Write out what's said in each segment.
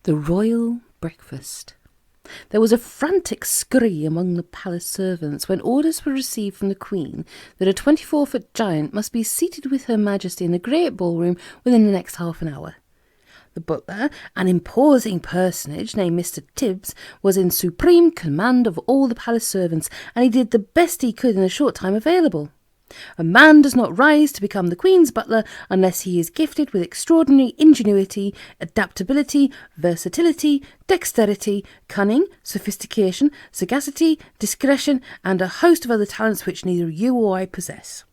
The royal breakfast. There was a frantic scurry among the palace servants when orders were received from the Queen that a 24-foot giant must be seated with Her Majesty in the great ballroom within the next half an hour. The butler, an imposing personage named Mr. Tibbs, was in supreme command of all the palace servants, and he did the best he could in the short time available. A man does not rise to become the Queen's butler unless he is gifted with extraordinary ingenuity, adaptability, versatility, dexterity, cunning, sophistication, sagacity, discretion, and a host of other talents which neither you or I possess.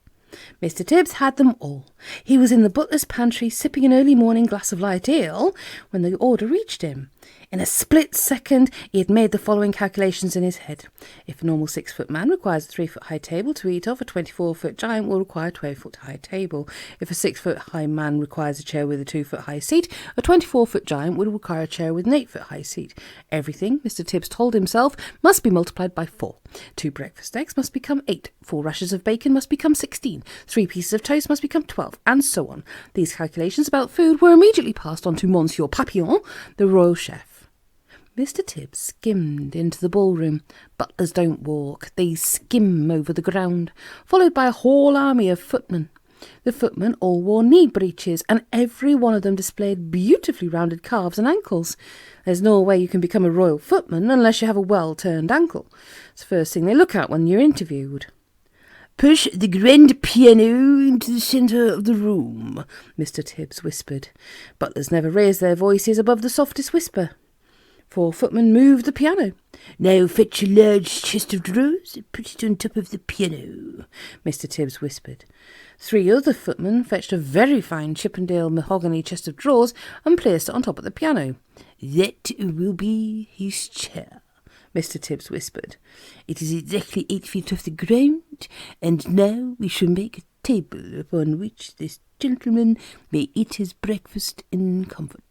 Mr. Tibbs had them all. He was in the butler's pantry sipping an early morning glass of light ale when the order reached him. In a split second, he had made the following calculations in his head. If a normal 6-foot man requires a 3-foot high table to eat off, a 24-foot giant will require a 12-foot high table. If a 6-foot high man requires a chair with a 2-foot high seat, a 24-foot giant would require a chair with an 8-foot high seat. Everything, Mr. Tibbs told himself, must be multiplied by 4. 2 breakfast eggs must become 8. 4 rashers of bacon must become 16. 3 pieces of toast must become 12, and so on. These calculations about food were immediately passed on to Monsieur Papillon, the royal chef. Mr. Tibbs skimmed into the ballroom. Butlers don't walk, they skim over the ground, followed by a whole army of footmen. The footmen all wore knee breeches, and every one of them displayed beautifully rounded calves and ankles. There's no way you can become a royal footman unless you have a well-turned ankle. It's the first thing they look at when you're interviewed. "Push the grand piano into the centre of the room," Mr. Tibbs whispered. Butlers never raised their voices above the softest whisper. 4 footmen moved the piano. "Now fetch a large chest of drawers and put it on top of the piano," Mr. Tibbs whispered. 3 other footmen fetched a very fine Chippendale mahogany chest of drawers and placed it on top of the piano. "That will be his chair," Mr. Tibbs whispered. "It is exactly 8 feet off the ground, and now we shall make a table upon which this gentleman may eat his breakfast in comfort.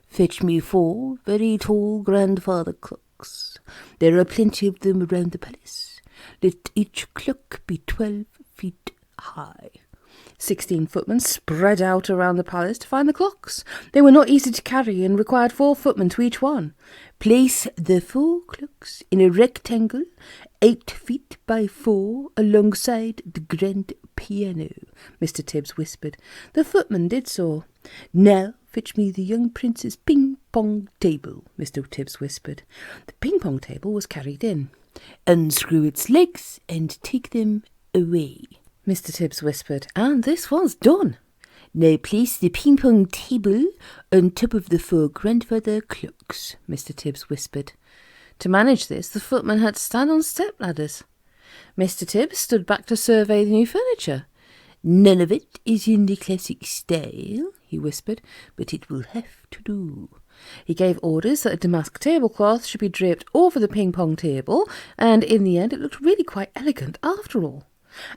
Fetch me 4 very tall grandfather clocks. There are plenty of them around the palace. Let each clock be 12 feet high." 16 footmen spread out around the palace to find the clocks. They were not easy to carry and required 4 footmen to each one. "Place the 4 clocks in a rectangle 8 feet by 4 alongside the grand piano," Mr. Tibbs whispered. The footman did so. "Now fetch me the young prince's ping-pong table," Mr. Tibbs whispered. The ping-pong table was carried in. "Unscrew its legs and take them away," Mr. Tibbs whispered, and this was done. "Now place the ping-pong table on top of the 4 grandfather clocks," Mr. Tibbs whispered. To manage this, the footman had to stand on step-ladders. Mr. Tibbs stood back to survey the new furniture. "None of it is in the classic style," he whispered, "but it will have to do." He gave orders that a damask tablecloth should be draped over the ping-pong table, and in the end it looked really quite elegant after all.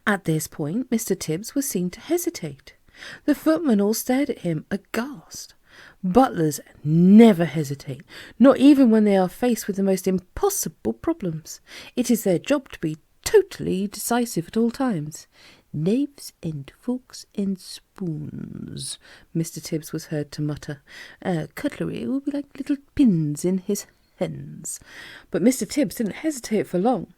At this point, Mr. Tibbs was seen to hesitate. The footmen all stared at him, aghast. Butlers never hesitate, not even when they are faced with the most impossible problems. It is their job to be totally decisive at all times. "Knives and forks and spoons," Mr. Tibbs was heard to mutter. "Cutlery will be like little pins in his hands." But Mr. Tibbs didn't hesitate for long.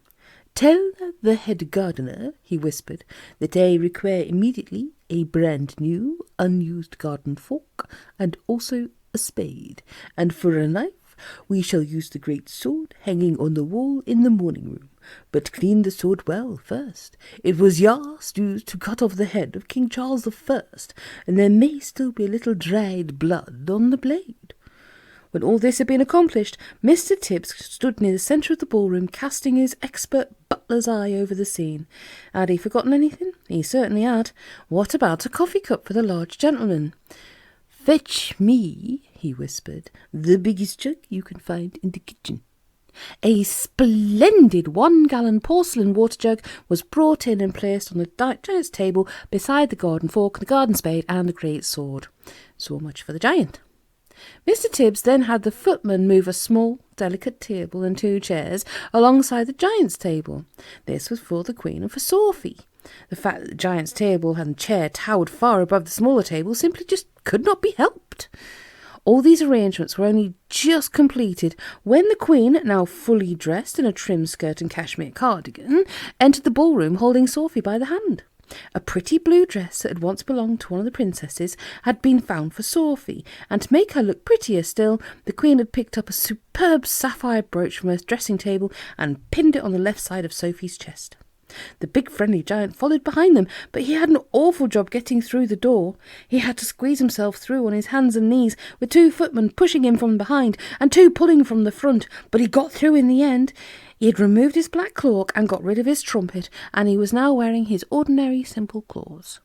"Tell the head gardener," he whispered, "that I require immediately a brand new, unused garden fork and also a spade. And for a knife, we shall use the great sword hanging on the wall in the morning room. But clean the sword well first. It was last used to cut off the head of King Charles I, and there may still be a little dried blood on the blade." When all this had been accomplished, Mr. Tibbs stood near the centre of the ballroom, casting his expert butler's eye over the scene. Had he forgotten anything? He certainly had. What about a coffee cup for the large gentleman? "Fetch me," he whispered, "the biggest jug you can find in the kitchen." A splendid 1-gallon porcelain water jug was brought in and placed on the giant's table beside the garden fork, the garden spade, and the great sword. So much for the giant. Mr. Tibbs then had the footman move a small, delicate table and 2 chairs alongside the giant's table. This was for the Queen and for Sophie. The fact that the giant's table and chair towered far above the smaller table simply just could not be helped. All these arrangements were only just completed when the Queen, now fully dressed in a trim skirt and cashmere cardigan, entered the ballroom holding Sophie by the hand. A pretty blue dress that had once belonged to one of the princesses had been found for Sophie, and to make her look prettier still, the Queen had picked up a superb sapphire brooch from her dressing table and pinned it on the left side of Sophie's chest. The big friendly giant followed behind them, but he had an awful job getting through the door. He had to squeeze himself through on his hands and knees, with 2 footmen pushing him from behind and 2 pulling from the front, but he got through in the end. He had removed his black cloak and got rid of his trumpet, and he was now wearing his ordinary simple clothes.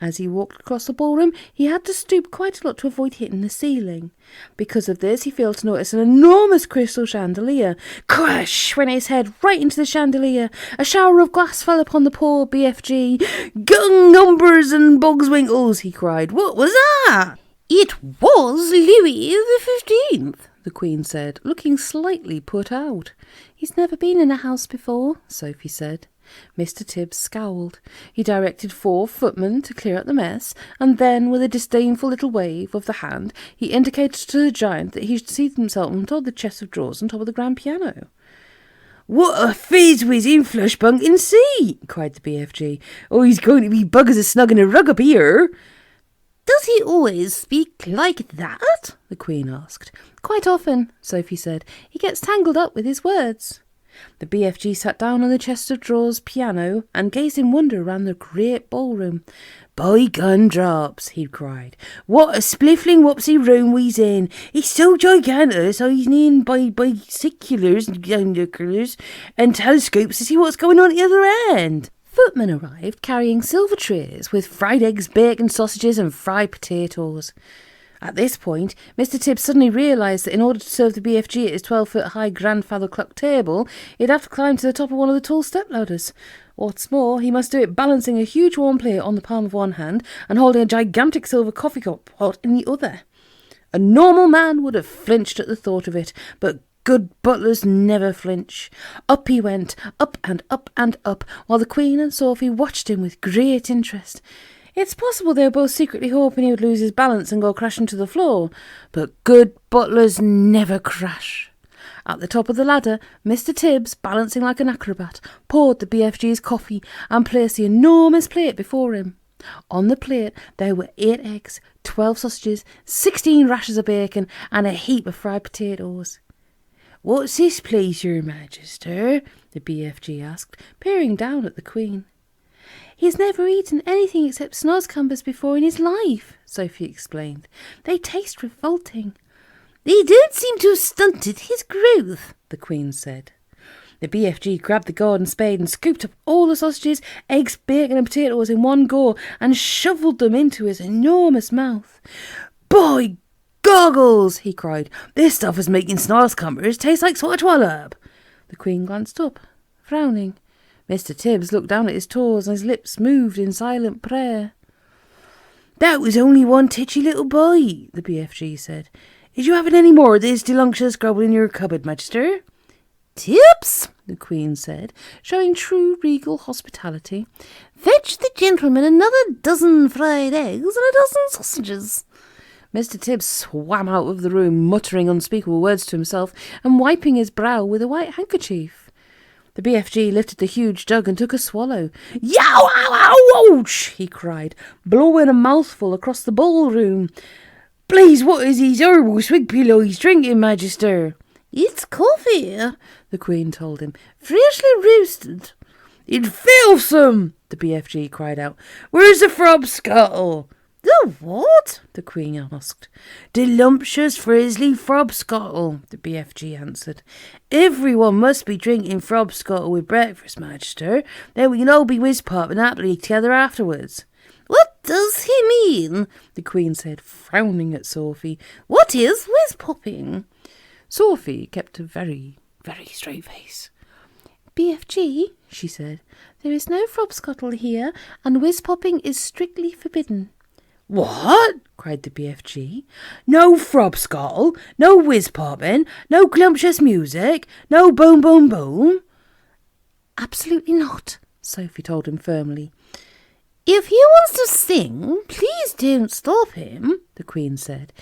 As he walked across the ballroom, he had to stoop quite a lot to avoid hitting the ceiling. Because of this, he failed to notice an enormous crystal chandelier. Crash went his head right into the chandelier. A shower of glass fell upon the poor BFG. "Gung numbers and bugs winkles," he cried. "What was that?" "It was Louis XV, the Queen said, looking slightly put out. "He's never been in a house before," Sophie said. Mr. Tibbs scowled. He directed 4 footmen to clear up the mess, and then, with a disdainful little wave of the hand, he indicated to the giant that he should seat himself on top of the chest of drawers on top of the grand piano. "What a fizz-whizzing flush-bunking seat!" cried the BFG. "Oh, he's going to be buggers as snug in a rug up here." "Does he always speak like that?" the Queen asked. "Quite often," Sophie said. "He gets tangled up with his words." The BFG sat down on the chest of drawers piano and gazed in wonder around the great ballroom. "By gumdrops," he cried, "what a spliffling whoopsie room we's in! It's so gigantic, I need by bicyculars and binoculars and telescopes to see what's going on at the other end." Footmen arrived carrying silver trays with fried eggs, bacon, sausages and fried potatoes. At this point, Mr. Tibbs suddenly realised that in order to serve the BFG at his 12-foot-high grandfather clock table, he'd have to climb to the top of one of the tall step-ladders. What's more, he must do it balancing a huge warm plate on the palm of one hand and holding a gigantic silver coffee cup pot in the other. A normal man would have flinched at the thought of it, but good butlers never flinch. Up he went, up and up and up, while the Queen and Sophie watched him with great interest. It's possible they were both secretly hoping he would lose his balance and go crashing to the floor, but good butlers never crash. At the top of the ladder, Mr. Tibbs, balancing like an acrobat, poured the BFG's coffee and placed the enormous plate before him. On the plate there were 8 eggs, 12 sausages, 16 rashers of bacon, and a heap of fried potatoes. "What's this, please, your Majesty?" the BFG asked, peering down at the Queen. "He's never eaten anything except snozcumbers before in his life," Sophie explained. "They taste revolting." "They don't seem to have stunted his growth," the Queen said. The BFG grabbed the garden spade and scooped up all the sausages, eggs, bacon and potatoes in one go and shovelled them into his enormous mouth. "By goggles!" he cried. "This stuff is making snozcumbers taste like swatwallop." The Queen glanced up, frowning. Mr. Tibbs looked down at his toes and his lips moved in silent prayer. "That was only one titchy little bite," the BFG said. "Is you having any more of this delunctious grubble in your cupboard, Magister?" "Tibbs," the Queen said, showing true regal hospitality, "fetch the gentleman another dozen fried eggs and a dozen sausages." Mr. Tibbs swam out of the room, muttering unspeakable words to himself and wiping his brow with a white handkerchief. The BFG lifted the huge jug and took a swallow. "Yow, ow, ow, ouch!" he cried, blowing a mouthful across the ballroom. "Please, what is these herbal swig pillow he's drinking, Magister?" "It's coffee," the Queen told him, "freshly roasted." "It's filsome!" the BFG cried out. "Where's the frog scuttle?" "The what?" the Queen asked. "The lumptious frizzly frobscottle," the BFG answered. "Everyone must be drinking frobscottle with breakfast, Magister. Then we can all be whiz-popping happily together afterwards." "What does he mean?" the Queen said, frowning at Sophie. "What is whiz-popping?" Sophie kept a very, very straight face. "BFG," she said, "there is no frobscottle here, and whiz-popping is strictly forbidden." "What?" cried the BFG. "No frobscottle, no whiz-popping, no glumptious music, no boom boom boom?" "Absolutely not," Sophie told him firmly. "If he wants to sing, please don't stop him," the Queen said.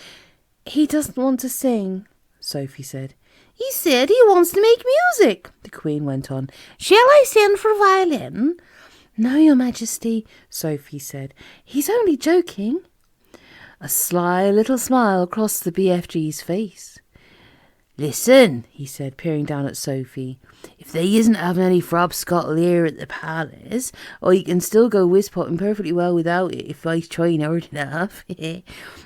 He doesn't want to sing, Sophie said. He said he wants to make music, the Queen went on. Shall I send for a violin? No, Your Majesty, Sophie said. He's only joking. A sly little smile crossed the BFG's face. Listen, he said, peering down at Sophie. If they isn't having any frobscottle here at the palace, I can still go whist-potting perfectly well without it if I try hard enough.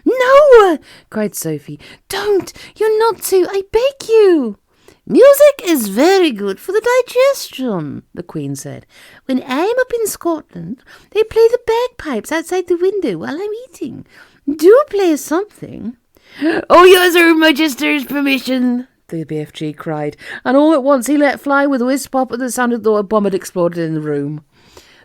No! Cried Sophie. Don't! You're not to! I beg you! Music is very good for the digestion, the Queen said. When I'm up in Scotland, they play the bagpipes outside the window while I'm eating. Do play something. Oh, yes, Her Majesty's permission, the BFG cried, and all at once he let fly with a whisk-pop at the sound as though a bomb had exploded in the room.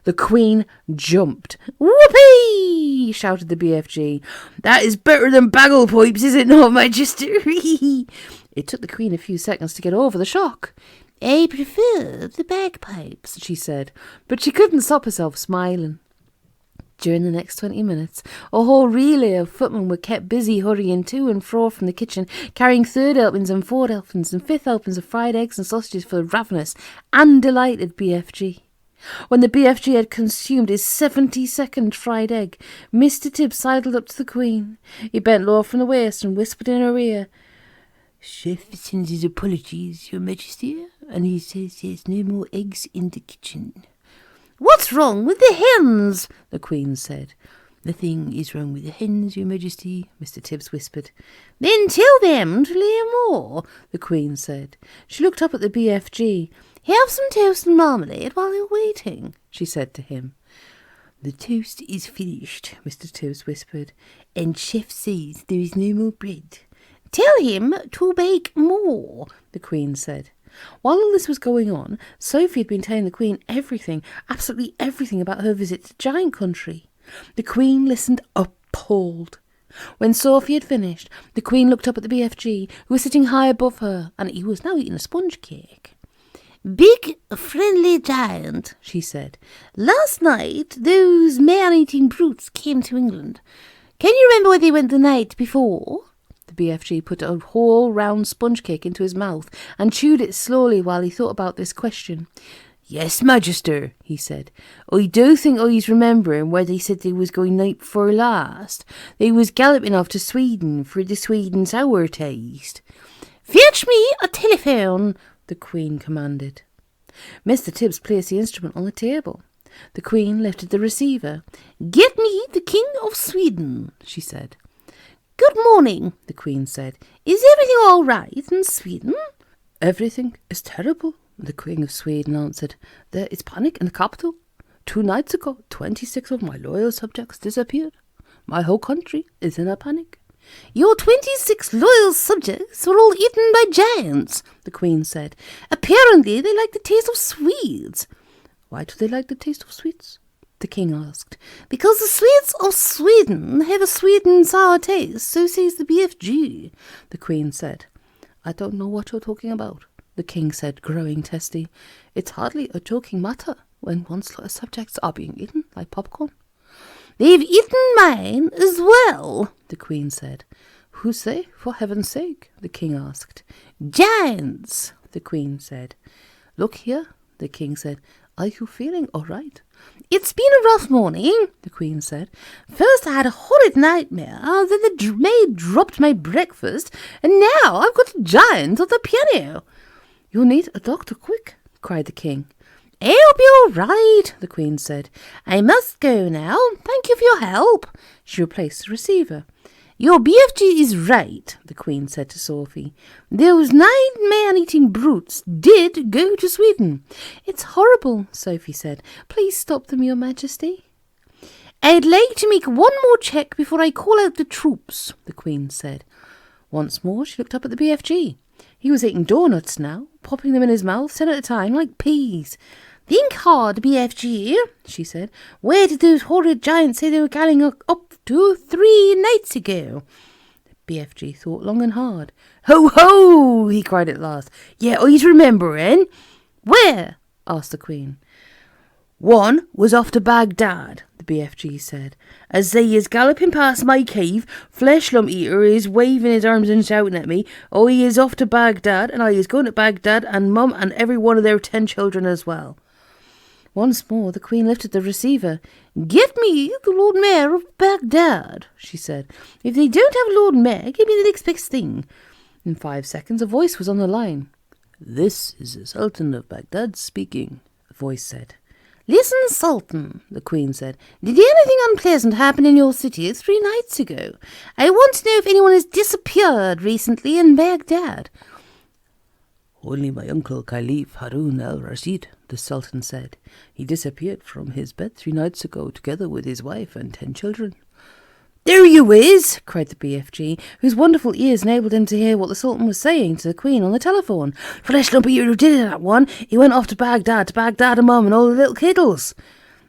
The Queen jumped. Whoopee! Shouted the BFG. That is better than baglepipes, is it not, Majesty? It took the Queen a few seconds to get over the shock. I prefer the bagpipes, she said, but she couldn't stop herself smiling. During the next 20 minutes, a whole relay of footmen were kept busy hurrying to and fro from the kitchen, carrying third helpings and fourth helpings and fifth helpings of fried eggs and sausages for the ravenous and delighted BFG. When the BFG had consumed his 72nd fried egg, Mr. Tibbs sidled up to the Queen. He bent low from the waist and whispered in her ear, Chef sends his apologies, Your Majesty, and he says there's no more eggs in the kitchen. What's wrong with the hens? The Queen said. Nothing is wrong with the hens, Your Majesty, Mr. Tibbs whispered. Then tell them to lay more, the Queen said. She looked up at the BFG. Have some toast and marmalade while you're waiting, she said to him. The toast is finished, Mr. Tibbs whispered, and Chef says there is no more bread. Tell him to bake more, the Queen said. While all this was going on, Sophie had been telling the Queen everything, absolutely everything about her visit to Giant Country. The Queen listened appalled. When Sophie had finished, the Queen looked up at the BFG, who was sitting high above her, and he was now eating a sponge cake. Big, friendly giant, she said. Last night, those man-eating brutes came to England. Can you remember where they went the night before? The BFG put a whole round sponge cake into his mouth and chewed it slowly while he thought about this question. Yes, Magister, he said. I do think I's remembering where they said they was going night before last. They was galloping off to Sweden for the Sweden sour taste. Fetch me a telephone, the Queen commanded. Mr. Tibbs placed the instrument on the table. The Queen lifted the receiver. Get me the King of Sweden, she said. Good morning, the Queen said. Is everything all right in Sweden? Everything is terrible, the King of Sweden answered. There is panic in the capital. 2 nights ago, 26 of my loyal subjects disappeared. My whole country is in a panic. Your 26 loyal subjects were all eaten by giants, the Queen said. Apparently they like the taste of sweets. Why do they like the taste of sweets? The King asked. Because the sweets of Sweden have a sweet and sour taste, so says the BFG, the Queen said. I don't know what you're talking about, the King said, growing testy. It's hardly a joking matter when one's subjects are being eaten like popcorn. They've eaten mine as well, the Queen said. Who's they, for heaven's sake? The King asked. Giants, the Queen said. Look here, the King said. Are you feeling all right? It's been a rough morning, the Queen said. First I had a horrid nightmare, then the maid dropped my breakfast, and now I've got a giant on the piano. You'll need a doctor quick, cried the King. I'll be all right, the Queen said. I must go now. Thank you for your help. She replaced the receiver. Your BFG is right, the Queen said to Sophie. Those 9 man-eating brutes did go to Sweden. It's horrible, Sophie said. Please stop them, Your Majesty. I'd like to make one more check before I call out the troops, the Queen said. Once more she looked up at the BFG. He was eating doughnuts now, popping them in his mouth 10 at a time like peas. Think hard, BFG, she said. Where did those horrid giants say they were galloping up to 3 nights ago? The BFG thought long and hard. Ho, ho, he cried at last. Yeah, I's remembering. Where? Asked the Queen. One was off to Baghdad, the BFG said. "As they is galloping past my cave, Flesh Lump Eater is waving his arms and shouting at me, oh, he is off to Baghdad, and I is going to Baghdad, and Mum and every one of their 10 children as well." Once more the Queen lifted the receiver. "Get me the Lord Mayor of Baghdad," she said. "If they don't have a Lord Mayor, give me the next best thing." In 5 seconds a voice was on the line. "This is the Sultan of Baghdad speaking," the voice said. "Listen, Sultan," the Queen said. "Did anything unpleasant happen in your city 3 nights ago? I want to know if anyone has disappeared recently in Baghdad." "Only my uncle Caliph Harun al-Rashid," the Sultan said. "He disappeared from his bed 3 nights ago, together with his wife and 10 children. "There you is!" cried the BFG, whose wonderful ears enabled him to hear what the Sultan was saying to the Queen on the telephone. "Flesh Lump Eater who did it, that one. He went off to Baghdad and Mum and all the little kiddles."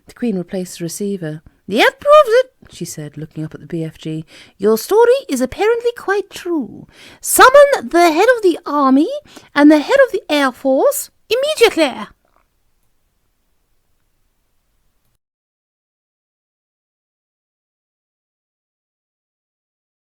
The Queen replaced the receiver. "That proves it," she said, looking up at the BFG. "Your story is apparently quite true. Summon the head of the army and the head of the Air Force immediately."